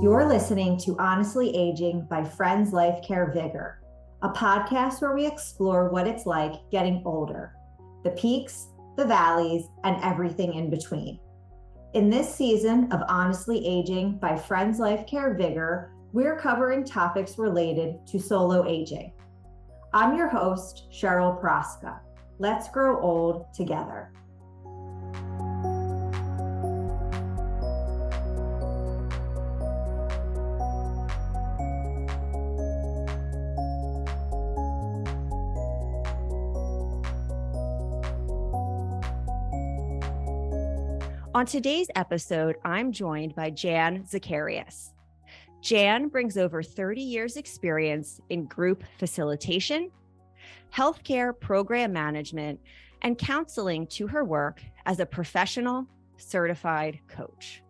You're listening to Honestly Aging by Friends Life Care Vigor, a podcast where we explore what it's like getting older, the peaks, the valleys, and everything in between. In this season of Honestly Aging by Friends Life Care Vigor, we're covering topics related to solo aging. I'm your host, Cheryl Proska. Let's grow old together. On today's episode, I'm joined by Jan Zacharjasz. Jan brings over 30 years experience in group facilitation, healthcare program management, and counseling to her work as a professional certified coach.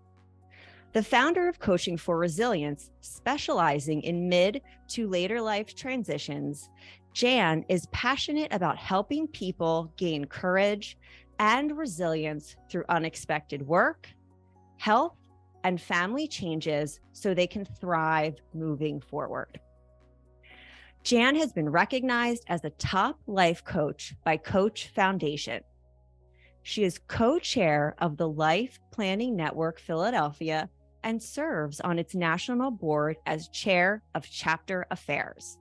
The founder of Coaching for Resilience, specializing in mid to later life transitions, Jan is passionate about helping people gain courage and resilience through unexpected work, health, and family changes so they can thrive moving forward. Jan has been recognized as a top life coach by Coach Foundation. She is co-chair of the Life Planning Network Philadelphia and serves on its national board as chair of chapter affairs.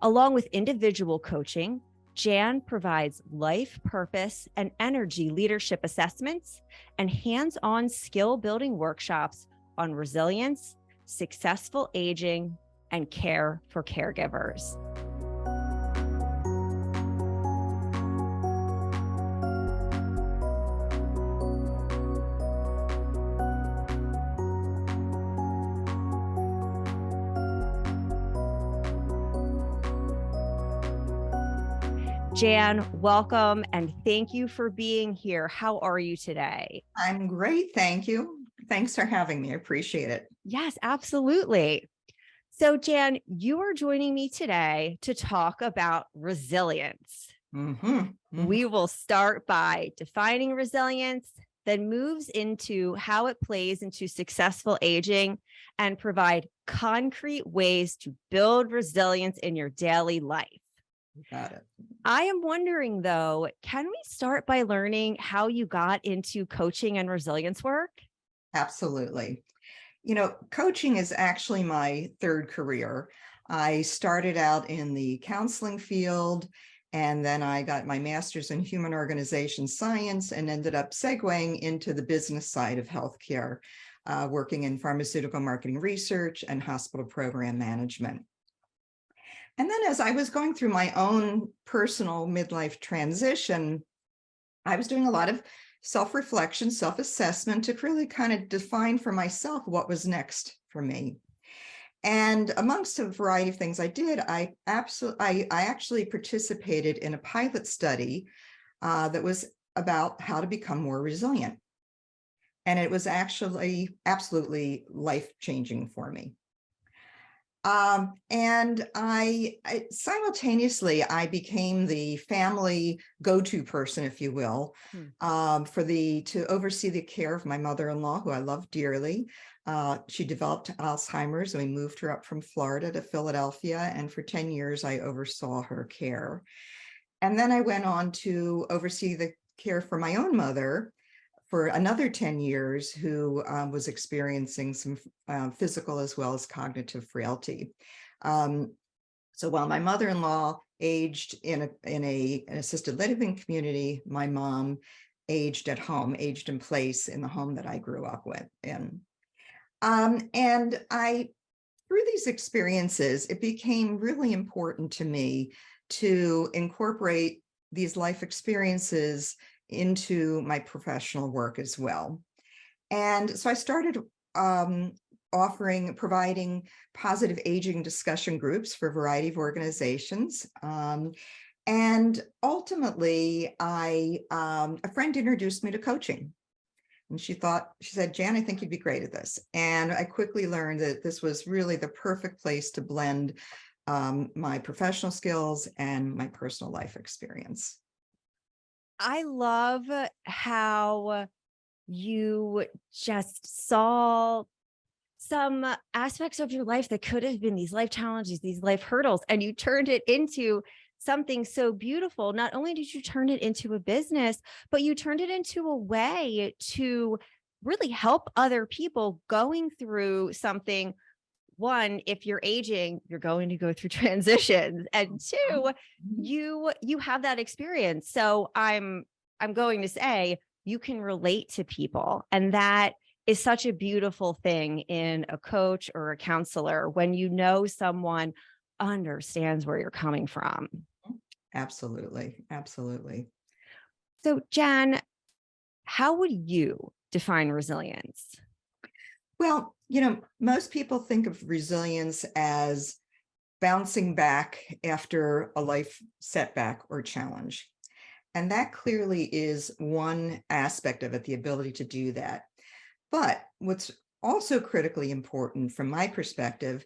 Along with individual coaching, Jan provides life purpose and energy leadership assessments and hands-on skill-building workshops on resilience, successful aging, and care for caregivers. Jan, welcome and thank you for being here. How are you today? I'm great, thank you. Thanks for having me. I appreciate it. Yes, absolutely. So Jan, you are joining me today to talk about resilience. We will start by defining resilience, then moves into how it plays into successful aging and provide concrete ways to build resilience in your daily life. Got it. I am wondering though, can we start by learning how you got into coaching and resilience work? Absolutely. You know, coaching is actually my third career. I started out in the counseling field, and then I got my master's in human organization science and ended up segueing into the business side of healthcare, working in pharmaceutical marketing research and hospital program management. And then as I was going through my own personal midlife transition, I was doing a lot of self-reflection, self-assessment to really kind of define for myself what was next for me. And amongst a variety of things I did, I actually participated in a pilot study that was about how to become more resilient. And it was actually absolutely life-changing for me. And I simultaneously, I became the family go-to person, if you will, to oversee the care of my mother-in-law, who I love dearly. She developed Alzheimer's, and we moved her up from Florida to Philadelphia. And for 10 years, I oversaw her care. And then I went on to oversee the care for my own mother for another 10 years, who was experiencing some physical as well as cognitive frailty. So while my mother-in-law aged in an assisted living community, my mom aged at home, aged in place in the home that I grew up in. And through these experiences, it became really important to me to incorporate these life experiences into my professional work as well. And so I started providing positive aging discussion groups for a variety of organizations. And ultimately, a friend introduced me to coaching. And she said, Jan, I think you'd be great at this. And I quickly learned that this was really the perfect place to blend my professional skills and my personal life experience. I love how you just saw some aspects of your life that could have been these life challenges, these life hurdles, and you turned it into something so beautiful. Not only did you turn it into a business, but you turned it into a way to really help other people going through something. One, if you're aging, you're going to go through transitions, and two, you have that experience. So I'm going to say you can relate to people, and that is such a beautiful thing in a coach or a counselor, when you know someone understands where you're coming from. Absolutely. Absolutely. So, Jan, how would you define resilience? Well, most people think of resilience as bouncing back after a life setback or challenge. And that clearly is one aspect of it, the ability to do that. But what's also critically important from my perspective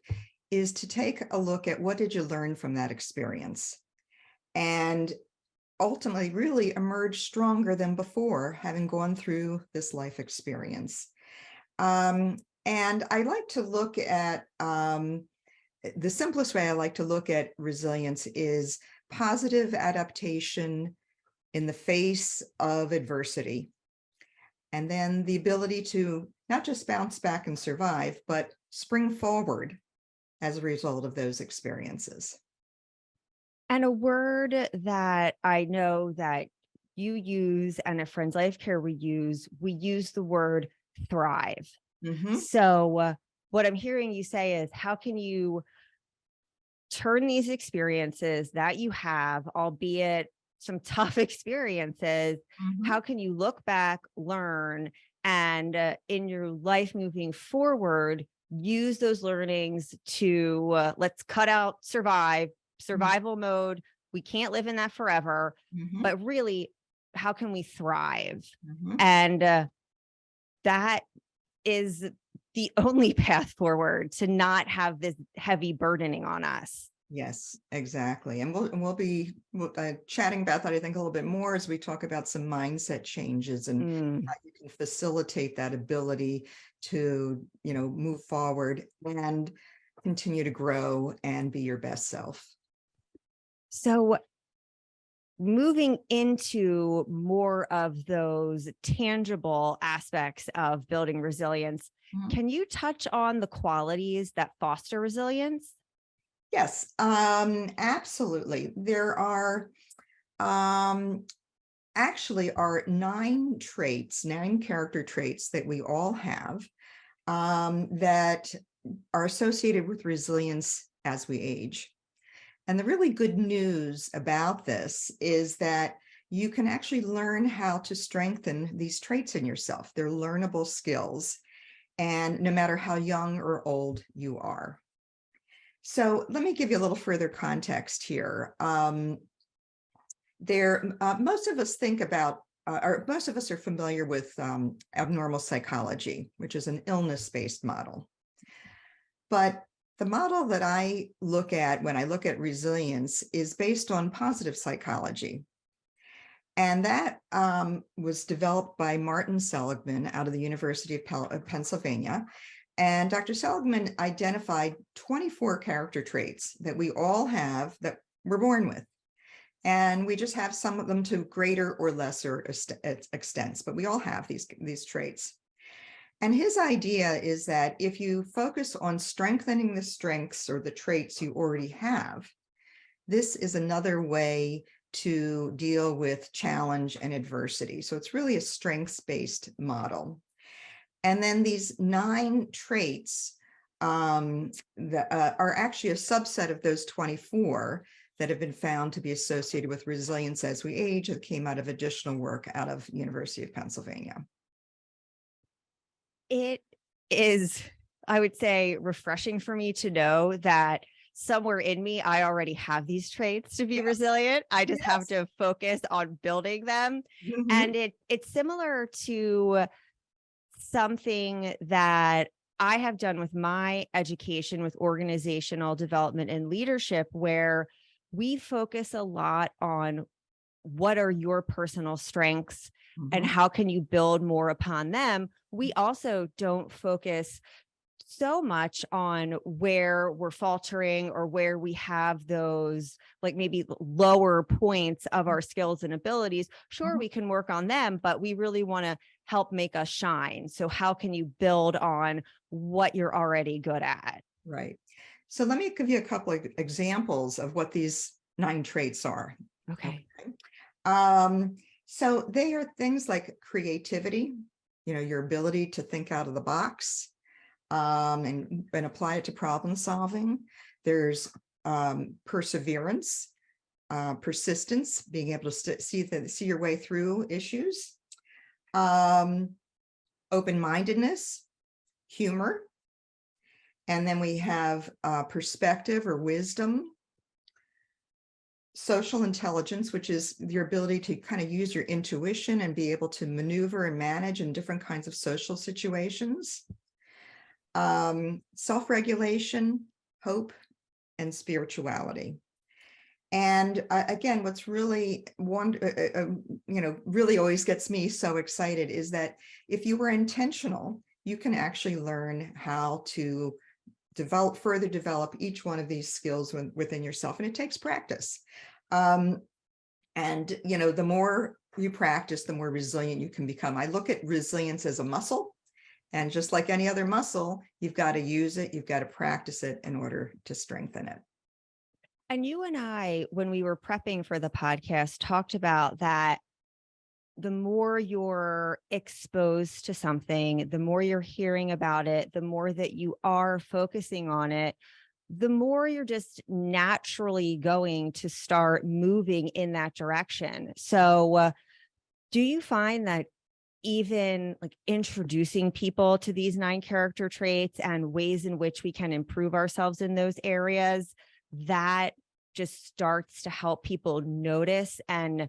is to take a look at what did you learn from that experience, and ultimately really emerge stronger than before, having gone through this life experience. And I like to look at the simplest way I like to look at resilience is positive adaptation in the face of adversity. And then the ability to not just bounce back and survive, but spring forward as a result of those experiences. And a word that I know that you use and at Friends Life Care we use the word thrive. Mm-hmm. So what I'm hearing you say is, how can you turn these experiences that you have, albeit some tough experiences, how can you look back, learn, and in your life moving forward, use those learnings to let's cut out survival mode. We can't live in that forever, but really, how can we thrive? And that is the only path forward to not have this heavy burdening on us. Yes, exactly. And we'll be chatting about that, I think, a little bit more as we talk about some mindset changes and how you can facilitate that ability to, move forward and continue to grow and be your best self. So moving into more of those tangible aspects of building resilience, can you touch on the qualities that foster resilience? Yes, absolutely. There are actually are 9 character traits that we all have that are associated with resilience as we age. And the really good news about this is that you can actually learn how to strengthen these traits in yourself. They're learnable skills, and no matter how young or old you are. So let me give you a little further context here. Most of us think about, or most of us are familiar with abnormal psychology, which is an illness-based model. But the model that I look at when I look at resilience is based on positive psychology. And that was developed by Martin Seligman out of the University of Pennsylvania. And Dr. Seligman identified 24 character traits that we all have that we're born with. And we just have some of them to greater or lesser extents, but we all have these traits. And his idea is that if you focus on strengthening the strengths or the traits you already have, this is another way to deal with challenge and adversity. So it's really a strengths-based model. And then these 9 traits that are actually a subset of those 24 that have been found to be associated with resilience as we age. It came out of additional work out of University of Pennsylvania. It is, I would say, refreshing for me to know that somewhere in me, I already have these traits to be resilient. I just have to focus on building them. And it's similar to something that I have done with my education with organizational development and leadership, where we focus a lot on what are your personal strengths and how can you build more upon them. We also don't focus so much on where we're faltering or where we have those like maybe lower points of our skills and abilities. Sure, we can work on them, but we really want to help make us shine. So how can you build on what you're already good at? Right. So let me give you a couple of examples of what these 9 traits are. Okay. So they are things like creativity, your ability to think out of the box, and apply it to problem solving. There's perseverance, persistence, being able to see your way through issues, open-mindedness, humor, and then we have perspective or wisdom, social intelligence, which is your ability to kind of use your intuition and be able to maneuver and manage in different kinds of social situations, self-regulation, hope, and spirituality. And again, what's really really always gets me so excited is that if you were intentional, you can actually learn how to further develop each one of these skills within yourself. And it takes practice. And the more you practice, the more resilient you can become. I look at resilience as a muscle. And just like any other muscle, you've got to use it. You've got to practice it in order to strengthen it. And you and I, when we were prepping for the podcast, talked about that the more you're exposed to something, the more you're hearing about it, the more that you are focusing on it, the more you're just naturally going to start moving in that direction. So do you find that even like introducing people to these 9 character traits and ways in which we can improve ourselves in those areas, that just starts to help people notice and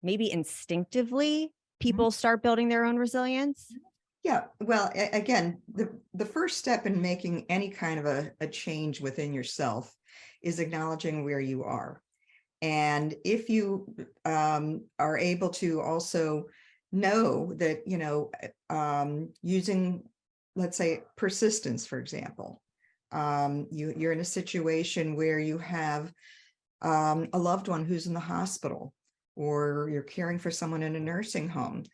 maybe instinctively people start building their own resilience? Yeah, well, again, the first step in making any kind of a change within yourself is acknowledging where you are. And if you are able to also know that, using, let's say, persistence, for example, you're in a situation where you have a loved one who's in the hospital, or you're caring for someone in a nursing home.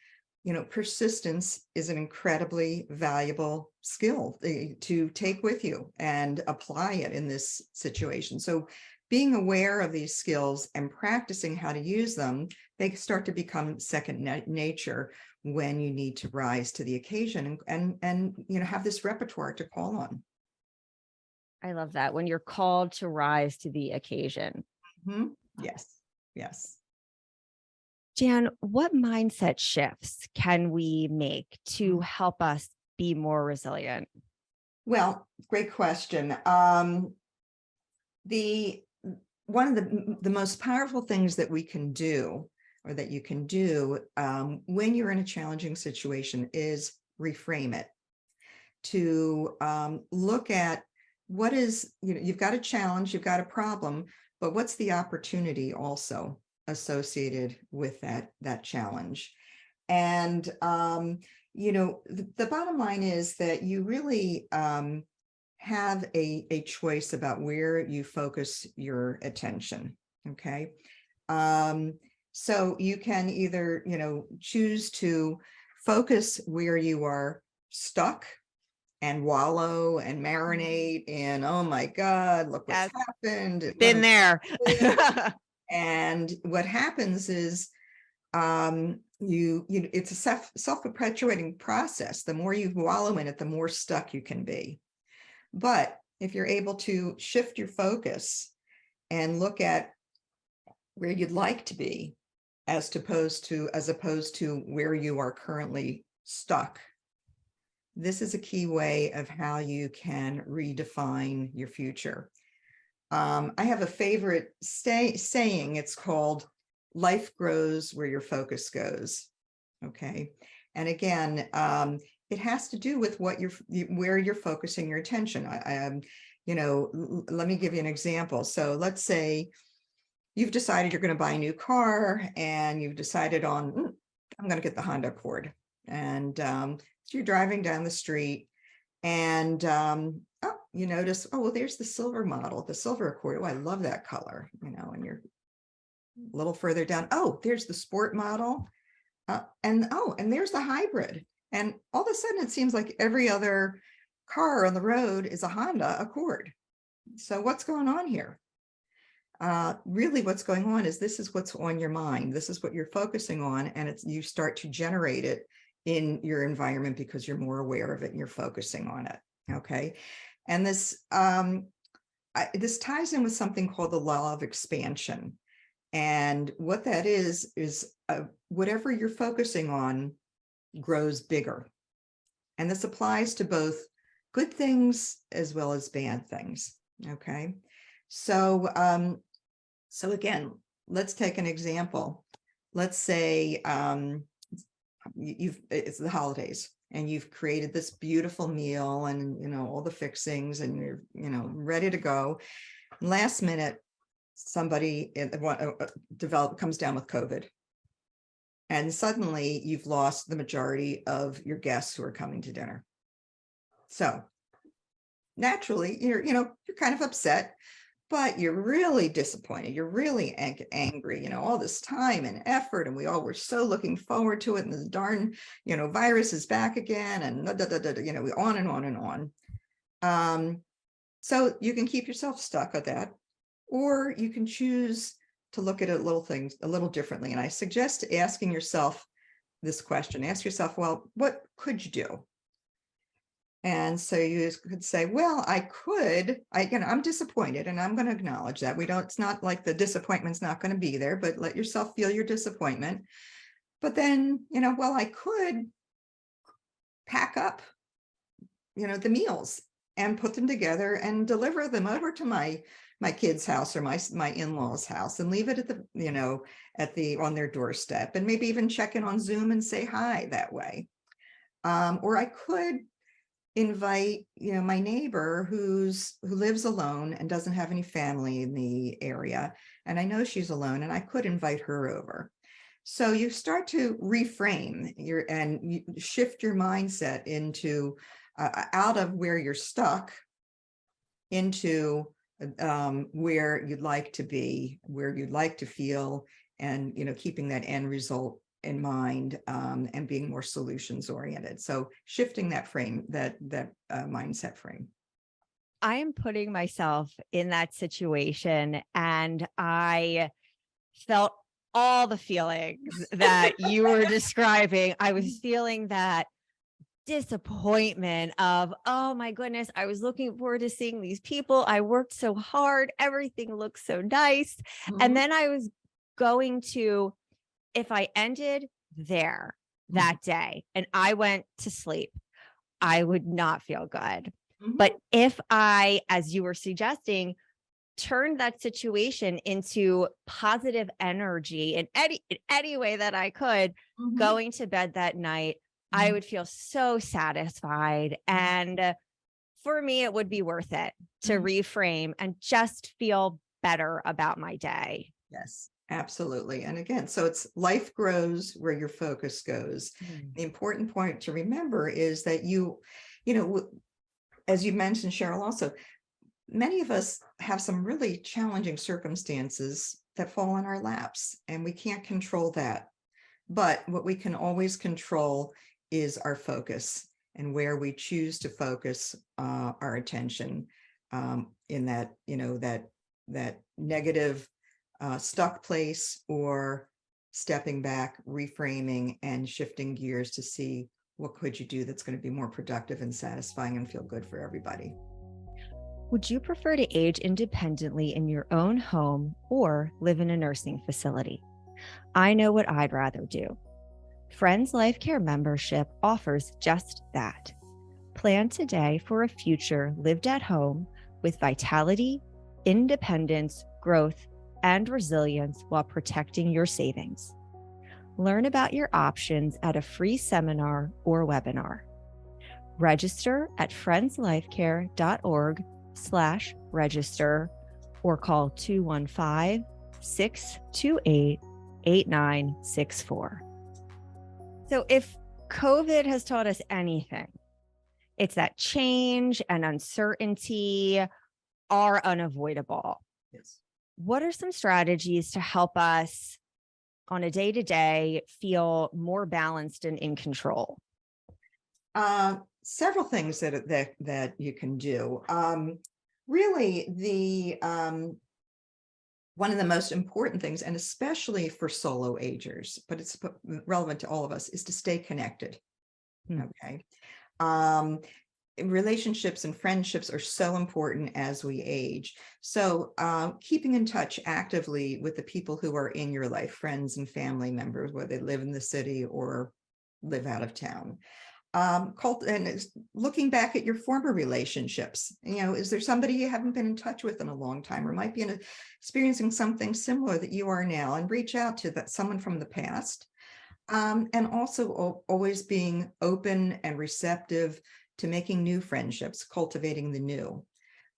Persistence is an incredibly valuable skill to take with you and apply it in this situation. So being aware of these skills and practicing how to use them, they start to become second nature when you need to rise to the occasion and have this repertoire to call on. I love that. When you're called to rise to the occasion. Yes. Yes. Jan, what mindset shifts can we make to help us be more resilient? Well, great question. One of the most powerful things that we can do, or that you can do when you're in a challenging situation, is reframe it. To look at what is, you've got a challenge, you've got a problem, but what's the opportunity also associated with that challenge? And the bottom line is that you really have a choice about where you focus your attention. Okay. So you can either, choose to focus where you are stuck and wallow and marinate in, oh my God, look what's happened. Been there. And what happens is it's a self-perpetuating process. The more you wallow in it, the more stuck you can be. But if you're able to shift your focus and look at where you'd like to be, as opposed to where you are currently stuck, this is a key way of how you can redefine your future. I have a favorite saying. It's called, life grows where your focus goes. Okay. And again, it has to do with where you're focusing your attention. Let me give you an example. So let's say you've decided you're going to buy a new car, and you've decided on, I'm going to get the Honda Accord. And so you're driving down the street, And you notice, oh, well, there's the silver model, the silver Accord. Oh, I love that color, and you're a little further down. Oh, there's the sport model. And there's the hybrid. And all of a sudden, it seems like every other car on the road is a Honda Accord. So what's going on here? Really what's going on is this is what's on your mind. This is what you're focusing on, and you start to generate it in your environment because you're more aware of it and you're focusing on it. Okay. And this ties in with something called the law of expansion. And what that is whatever you're focusing on grows bigger. And this applies to both good things as well as bad things. Okay. So again, let's take an example. Let's say it's the holidays and you've created this beautiful meal and all the fixings and you're ready to go. Last minute, somebody comes down with COVID, and suddenly you've lost the majority of your guests who are coming to dinner. So naturally, you're kind of upset, but you're really disappointed. You're really angry, all this time and effort. And we all were so looking forward to it. And the darn, virus is back again, and on and on and on. So you can keep yourself stuck at that, or you can choose to look at little things a little differently. And I suggest asking yourself this question. Ask yourself, well, what could you do? And so you could say, well, I'm disappointed, and I'm going to acknowledge that. It's not like the disappointment's not going to be there, but let yourself feel your disappointment. But then, well, I could pack up, the meals and put them together and deliver them over to my kid's house or my in-laws' house and leave it on their doorstep, and maybe even check in on Zoom and say hi that way. Or I could invite my neighbor who lives alone and doesn't have any family in the area, and I know she's alone, and I could invite her over. So you start to reframe and you shift your mindset into out of where you're stuck into where you'd like to be, where you'd like to feel, and keeping that end result in mind, and being more solutions oriented. So shifting that frame, that mindset frame. I am putting myself in that situation, and I felt all the feelings that you were describing. I was feeling that disappointment of, oh my goodness, I was looking forward to seeing these people. I worked so hard. Everything looks so nice. Mm-hmm. And then I was going to, if I ended there that day and I went to sleep, I would not feel good. Mm-hmm. But if I, as you were suggesting, turned that situation into positive energy in any way that I could, mm-hmm. going to bed that night, mm-hmm. I would feel so satisfied. And for me, it would be worth it to mm-hmm. reframe and just feel better about my day. Yes. Absolutely. And again, so it's life grows where your focus goes. Mm-hmm. The important point to remember is that as you mentioned, Cheryl, also, many of us have some really challenging circumstances that fall in our laps, and we can't control that. But what we can always control is our focus and where we choose to focus our attention in that, that negative stuck place, or stepping back, reframing, and shifting gears to see what could you do that's going to be more productive and satisfying and feel good for everybody. Would you prefer to age independently in your own home or live in a nursing facility? I know what I'd rather do. Friends Life Care membership offers just that. Plan today for a future lived at home with vitality, independence, growth, and resilience while protecting your savings. Learn about your options at a free seminar or webinar. Register at friendslifecare.org/register or call 215-628-8964. So if COVID has taught us anything, It's that change and uncertainty are unavoidable. Yes. What are some strategies to help us on a day-to-day feel more balanced and in control? Several things that you can do. Really, one of the most important things, and especially for solo agers, but it's relevant to all of us, is to stay connected. Okay. Relationships and friendships are so important as we age. So keeping in touch actively with the people who are in your life, friends and family members, whether they live in the city or live out of town. And looking back at your former relationships, is there somebody you haven't been in touch with in a long time, or might be experiencing something similar that you are now, and reach out to someone from the past. And also always being open and receptive to making new friendships, cultivating the new.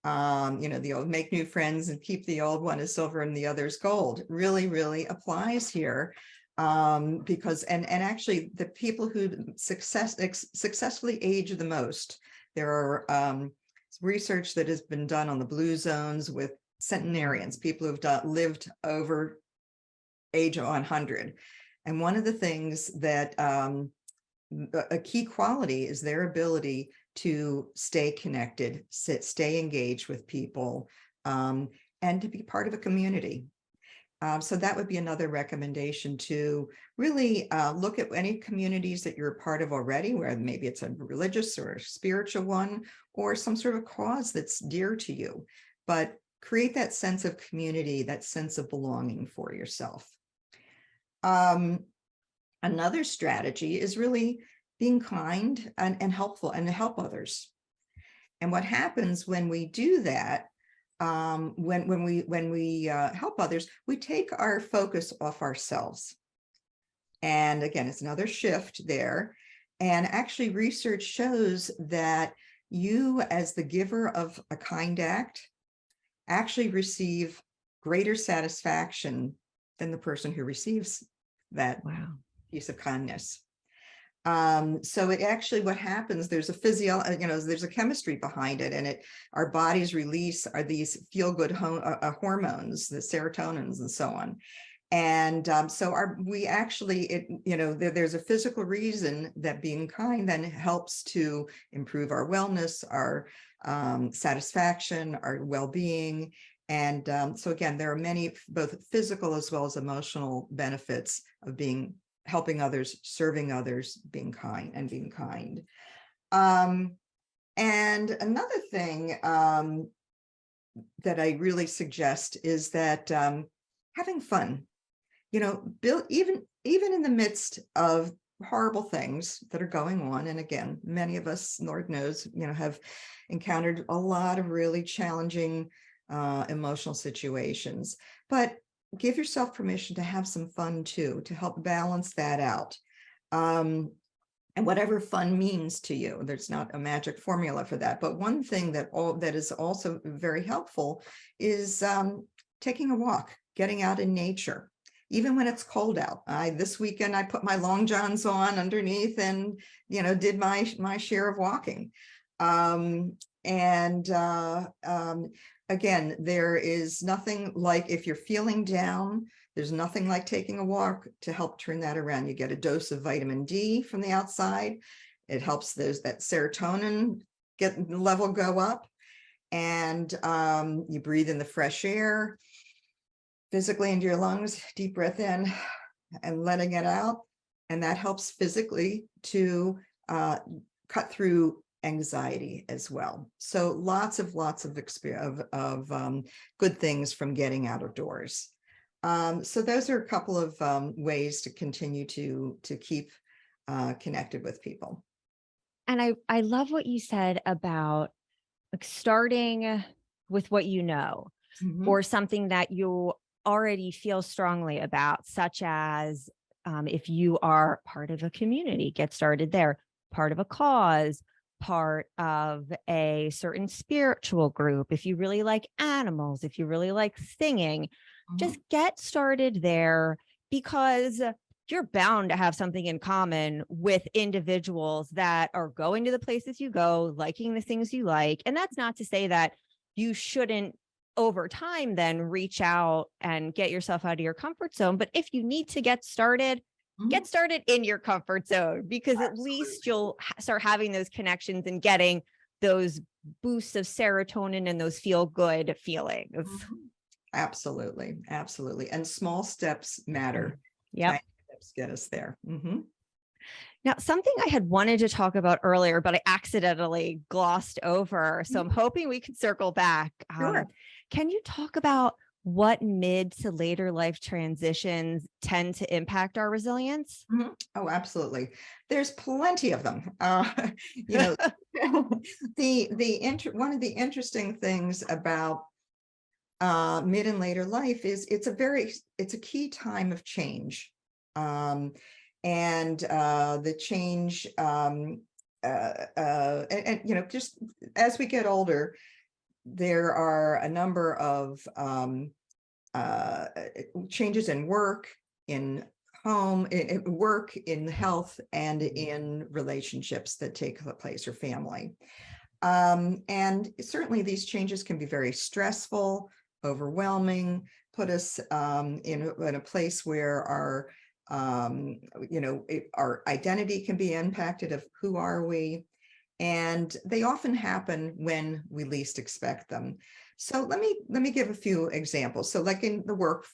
The old, make new friends and keep the old, one is silver and the other's gold, really, really applies here. Because actually the people who successfully age the most, there are research that has been done on the blue zones with centenarians, people who've lived over age 100. And one of the things that a key quality is their ability to stay connected, stay engaged with people, and to be part of a community. So that would be another recommendation, to really look at any communities that you're a part of already, where maybe it's a religious or a spiritual one, or some sort of cause that's dear to you, but create that sense of community, that sense of belonging for yourself. Another strategy is really being kind and helpful, and to help others. And what happens when we do that, when we help others, we take our focus off ourselves. And again, it's another shift there. And actually, research shows that you, as the giver of a kind act, actually receive greater satisfaction than the person who receives that piece of kindness. So it actually, what happens, there's a there's a chemistry behind it, and our bodies release these feel-good hormones, the serotonins and so on. And so there's a physical reason that being kind then helps to improve our wellness, our satisfaction, our well-being. And so again, there are many, both physical as well as emotional benefits of helping others, serving others, being kind. And another thing that I really suggest is that having fun, even in the midst of horrible things that are going on. And again, many of us, Lord knows, have encountered a lot of really challenging emotional situations, but give yourself permission to have some fun too, to help balance that out. And whatever fun means to you, there's not a magic formula for that. But one thing that is also very helpful is taking a walk, getting out in nature, even when it's cold out. This weekend, I put my long johns on underneath and, did my share of walking. Again, there is nothing like, if you're feeling down, there's nothing like taking a walk to help turn that around. You get a dose of vitamin D from the outside. It helps that serotonin level go up, and you breathe in the fresh air physically into your lungs, deep breath in and letting it out. And that helps physically to cut through anxiety as well. So lots of good things from getting out of doors. So those are a couple of ways to continue to keep connected with people. And I love what you said about starting with what you know, or something that you already feel strongly about, such as if you are part of a community, get started there, part of a cause, part of a certain spiritual group. If you really like animals, if you really like singing, just get started there, because you're bound to have something in common with individuals that are going to the places you go, liking the things you like. And that's not to say that you shouldn't over time then reach out and get yourself out of your comfort zone. But if you need to get started in your comfort zone, because at least you'll start having those connections and getting those boosts of serotonin and those feel good feelings. Absolutely. Absolutely. And small steps matter. Yep. Steps get us there. Now, something I had wanted to talk about earlier, but I accidentally glossed over. So I'm hoping we can circle back. Sure. Can you talk about what mid to later life transitions tend to impact our resilience? Oh, absolutely. There's plenty of them. You know, one of the interesting things about mid and later life is it's a key time of change. And the change, and you know, just as we get older, there are a number of changes in work, in home, in work, in health, and in relationships that take place, or family. And certainly these changes can be very stressful, overwhelming, put us in a place where our you know, our identity can be impacted of who are we, and they often happen when we least expect them. So let me give a few examples. So like in the work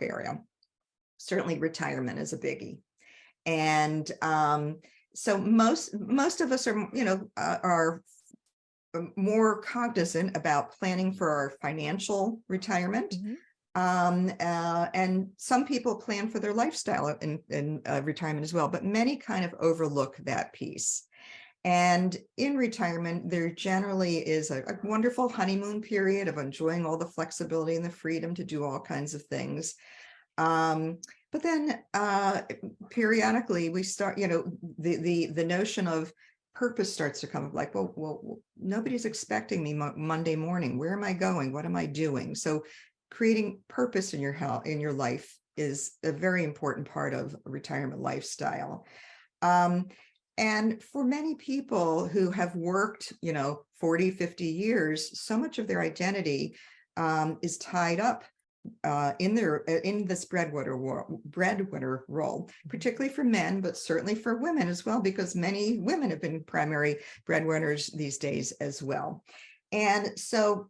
area, certainly retirement is a biggie, and so most of us are, you know, are more cognizant about planning for our financial retirement. And some people plan for their lifestyle in retirement as well, but many kind of overlook that piece. And in retirement, there generally is a wonderful honeymoon period of enjoying all the flexibility and the freedom to do all kinds of things. But then periodically we start, you know, the notion of purpose starts to come up, like, well, nobody's expecting me Monday morning. Where am I going? What am I doing? So creating purpose in your health, in your life, is a very important part of a retirement lifestyle. And for many people who have worked, you know, 40, 50 years, so much of their identity is tied up in this breadwinner role, particularly for men, but certainly for women as well, because many women have been primary breadwinners these days as well. And so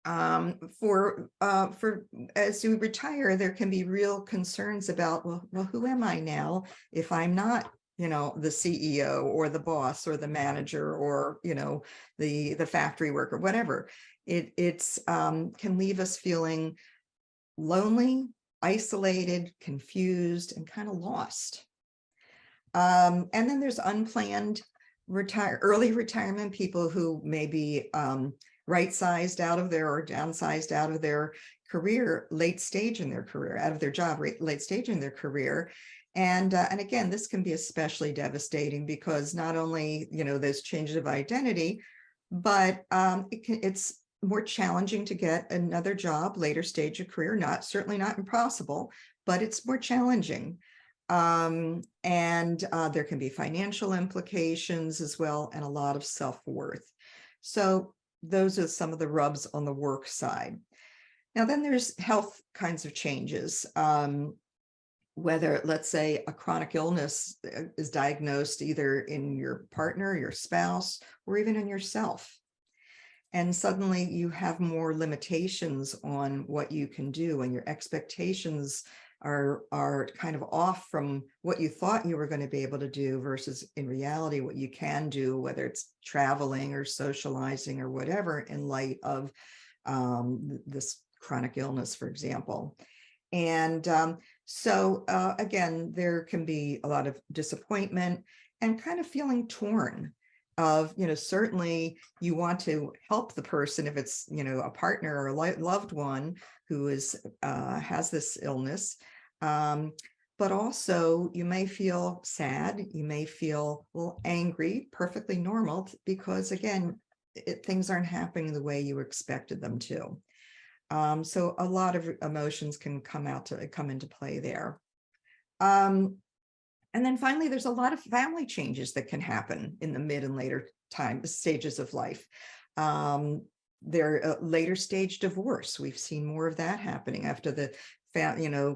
for as you retire, there can be real concerns about, well, who am I now if I'm not, you know, the CEO or the boss or the manager or, you know, the factory worker, whatever. It's can leave us feeling lonely, isolated, confused, and kind of lost. And then there's unplanned early retirement, people who may be right-sized out of their, or downsized out of their career, late stage in their career, out of their job, late stage in their career. And again, this can be especially devastating because not only, you know, there's changes of identity, but it's more challenging to get another job later stage of career. Certainly not impossible, but it's more challenging. And there can be financial implications as well, and a lot of self-worth. So those are some of the rubs on the work side. Now, then there's health kinds of changes. Whether, let's say, a chronic illness is diagnosed either in your partner, your spouse, or even in yourself. And suddenly you have more limitations on what you can do, and your expectations are kind of off from what you thought you were going to be able to do versus in reality what you can do, whether it's traveling or socializing or whatever, in light of this chronic illness, for example. And so again, there can be a lot of disappointment and kind of feeling torn of, you know, certainly you want to help the person if it's, you know, a partner or a loved one who has this illness. But also you may feel sad, you may feel a little angry, perfectly normal, because again, things aren't happening the way you expected them to. So a lot of emotions can come into play there. And then finally, there's a lot of family changes that can happen in the mid and later stages of life. There later stage divorce. We've seen more of that happening after the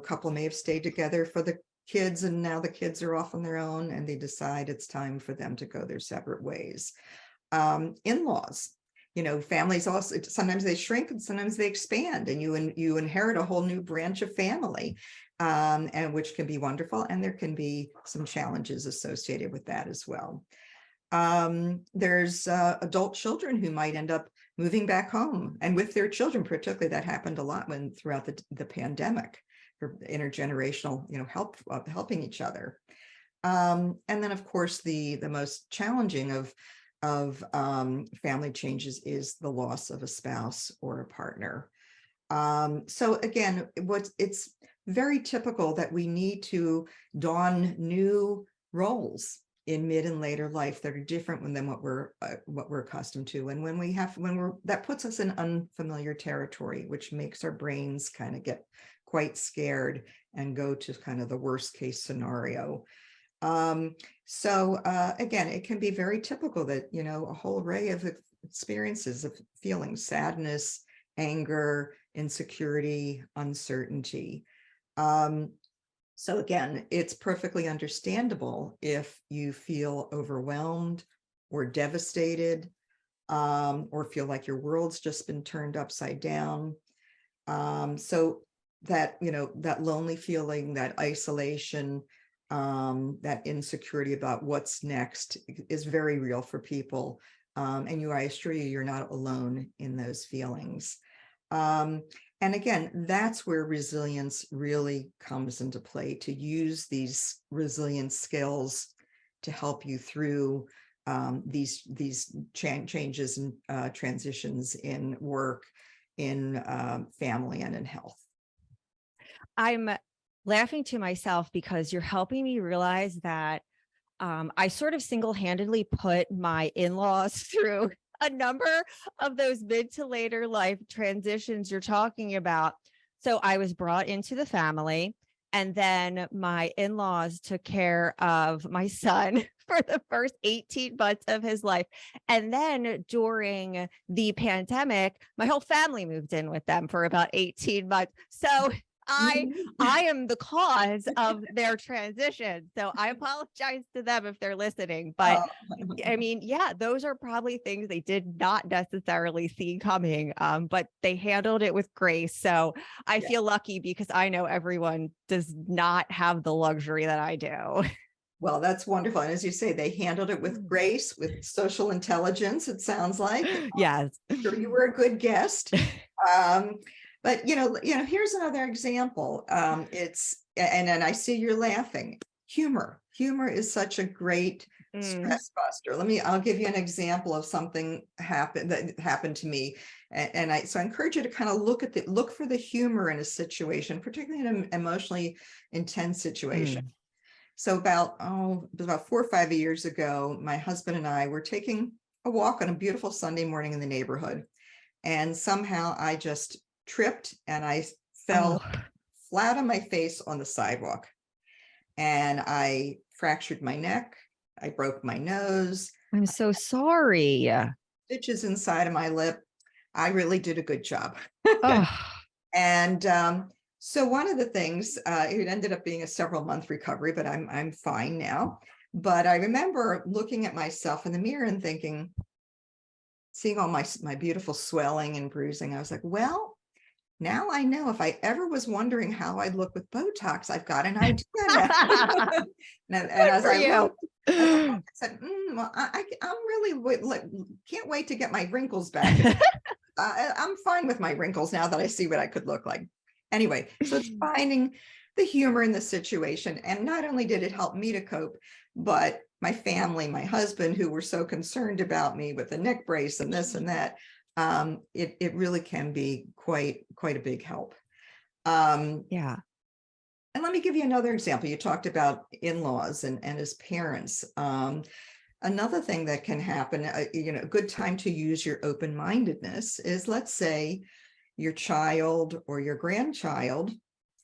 couple may have stayed together for the kids, and now the kids are off on their own and they decide it's time for them to go their separate ways. In-laws, families also, sometimes they shrink and sometimes they expand, and you inherit a whole new branch of family, and which can be wonderful. And there can be some challenges associated with that as well. There's adult children who might end up moving back home and with their children. Particularly that happened a lot throughout the pandemic, for intergenerational, helping each other. And then of course the most challenging of family changes is the loss of a spouse or a partner. So again, it's very typical that we need to don new roles in mid and later life that are different than what we're accustomed to. And that puts us in unfamiliar territory, which makes our brains kind of get quite scared and go to kind of the worst case scenario. So again, it can be very typical that, a whole array of experiences of feelings, sadness, anger, insecurity, uncertainty. So again, it's perfectly understandable if you feel overwhelmed or devastated, or feel like your world's just been turned upside down. So that, that lonely feeling, that isolation, that insecurity about what's next is very real for people. And I assure you, you're not alone in those feelings. And again, that's where resilience really comes into play, to use these resilience skills to help you through these changes and transitions in work, in family, and in health. I'm laughing to myself because you're helping me realize that I sort of single-handedly put my in-laws through a number of those mid to later life transitions you're talking about. So I was brought into the family, and then my in-laws took care of my son for the first 18 months of his life. And then during the pandemic, my whole family moved in with them for about 18 months. So I am the cause of their transition. So I apologize to them if they're listening. But I mean, yeah, those are probably things they did not necessarily see coming, but they handled it with grace. So I feel lucky because I know everyone does not have the luxury that I do. Well, that's wonderful. And as you say, they handled it with grace, with social intelligence, it sounds like. Yes. Sure, you were a good guest. But, here's another example. And then I see you're laughing. Humor is such a great stress buster. I'll give you an example of something that happened to me. So I encourage you to kind of look for the humor in a situation, particularly in an emotionally intense situation. So about 4 or 5 years ago, my husband and I were taking a walk on a beautiful Sunday morning in the neighborhood. And somehow I just tripped and I fell flat on my face on the sidewalk, and I fractured my neck. I broke my nose. I'm so sorry. Stitches inside of my lip. I really did a good job. And so one of the things, it ended up being a several-month recovery, but I'm fine now. But I remember looking at myself in the mirror and thinking, seeing all my beautiful swelling and bruising, I was like, well, now I know if I ever was wondering how I'd look with Botox, I've got an idea now. and as I said, well, I'm really can't wait to get my wrinkles back. I'm fine with my wrinkles now that I see what I could look like. Anyway, so it's finding the humor in the situation. And not only did it help me to cope, but my family, my husband, who were so concerned about me with the neck brace and this and that, it really can be quite a big help. Yeah. And let me give you another example. You talked about in-laws and as parents. Another thing that can happen, a good time to use your open-mindedness is, let's say your child or your grandchild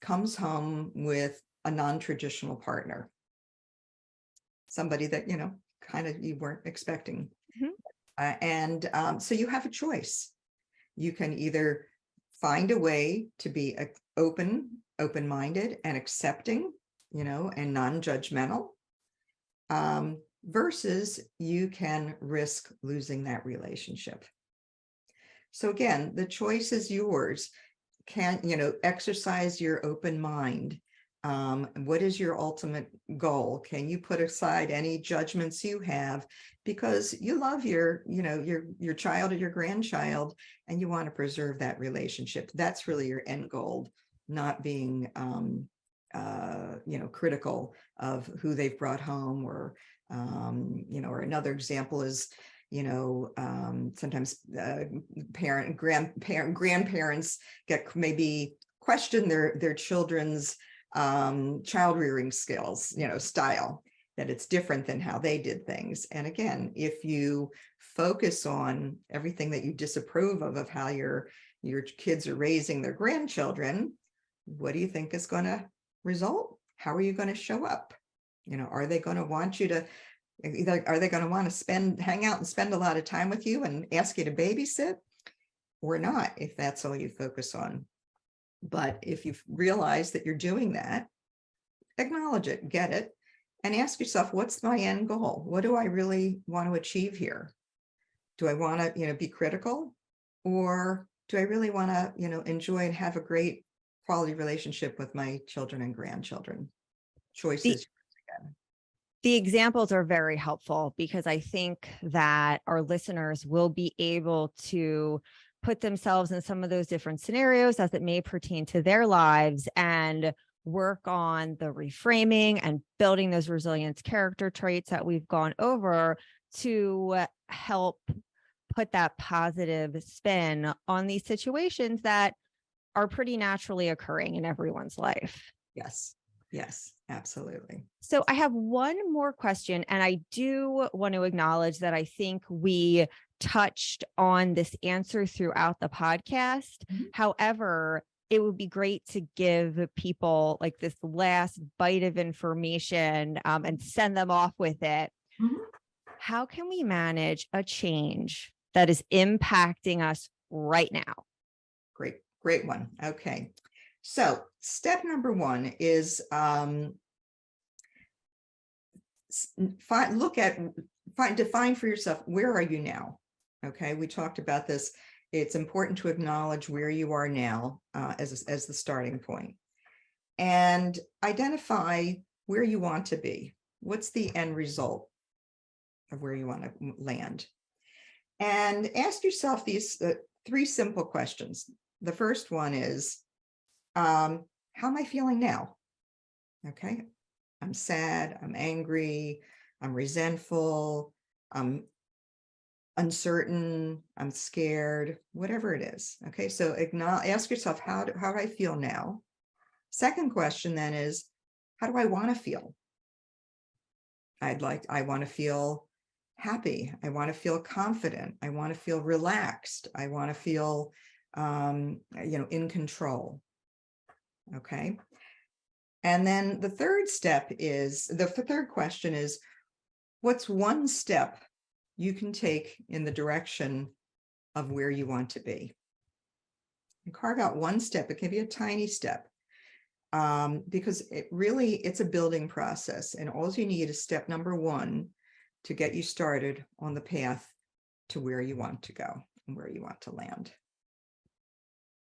comes home with a non-traditional partner, somebody that, kind of you weren't expecting. So you have a choice. You can either find a way to be open-minded and accepting, and non-judgmental, versus you can risk losing that relationship. So again, the choice is yours. Exercise your open mind. What is your ultimate goal? Can you put aside any judgments you have, because you love your child or your grandchild, and you want to preserve that relationship? That's really your end goal, not being critical of who they've brought home, or or another example is, sometimes grandparents maybe question their children's child rearing skills, style, that it's different than how they did things. And again, if you focus on everything that you disapprove of how your kids are raising their grandchildren, what do you think is going to result? How are you going to show up? Are they going to want you to, are they going to want to hang out and spend a lot of time with you and ask you to babysit, or not, if that's all you focus on? But if you realize that you're doing that, acknowledge it, get it, and ask yourself, what's my end goal? What do I really want to achieve here? Do I want to, be critical, or do I really want to, enjoy and have a great quality relationship with my children and grandchildren? Choices. The examples are very helpful, because I think that our listeners will be able to put themselves in some of those different scenarios as it may pertain to their lives, and work on the reframing and building those resilience character traits that we've gone over to help put that positive spin on these situations that are pretty naturally occurring in everyone's life. Yes, absolutely. So I have one more question, and I do want to acknowledge that I think we touched on this answer throughout the podcast. Mm-hmm. However, it would be great to give people like this last bite of information and send them off with it. Mm-hmm. How can we manage a change that is impacting us right now? Great one. Okay. So step number one is define for yourself, where are you now? Okay, we talked about this. It's important to acknowledge where you are now as the starting point, and identify where you want to be. What's the end result of where you want to land? And ask yourself these 3 simple questions. The first one is, how am I feeling now? Okay, I'm sad, I'm angry, I'm resentful, I'm uncertain, I'm scared, whatever it is. Okay, so ask yourself, how do I feel now? Second question then is, how do I want to feel? I want to feel happy. I want to feel confident. I want to feel relaxed. I want to feel, in control. Okay. And then the third question is, what's one step you can take in the direction of where you want to be? And carve out one step. It can be a tiny step, because it's a building process, and all you need is step number 1 to get you started on the path to where you want to go and where you want to land.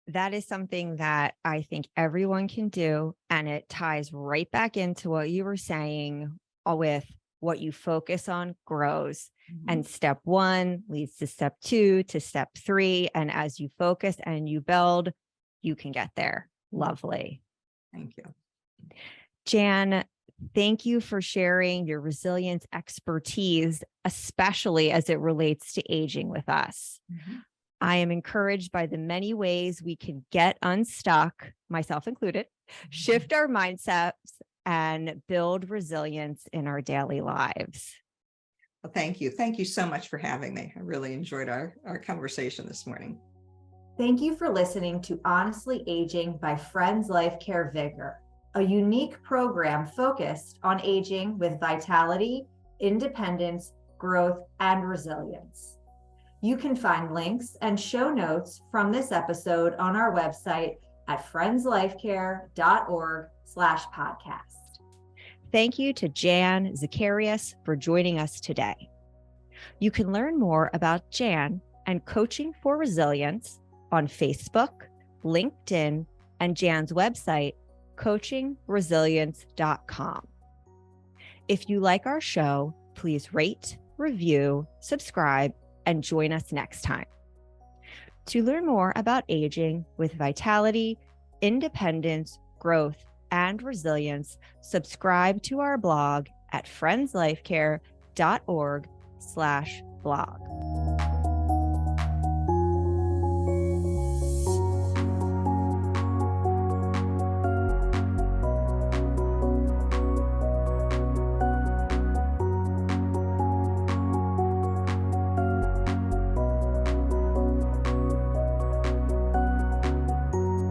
That is something that I think everyone can do. And it ties right back into what you were saying with what you focus on grows. Mm-hmm. And step 1 leads to step 2 to step 3. And as you focus and you build, you can get there. Lovely. Thank you. Jan, thank you for sharing your resilience expertise, especially as it relates to aging with us. Mm-hmm. I am encouraged by the many ways we can get unstuck, myself included, shift our mindsets, and build resilience in our daily lives. Well, thank you. Thank you so much for having me. I really enjoyed our conversation this morning. Thank you for listening to Honestly Aging by Friends Life Care Vigor. a unique program focused on aging with vitality, independence, growth, and resilience. You can find links and show notes from this episode on our website at friendslifecare.org/podcast. Thank you to Jan Zacharjasz for joining us today. You can learn more about Jan and Coaching for Resilience on Facebook, LinkedIn, and Jan's website, coachingresilience.com. If you like our show, please rate, review, subscribe, and join us next time. To learn more about aging with vitality, independence, growth, and resilience, subscribe to our blog at friendslifecare.org/blog.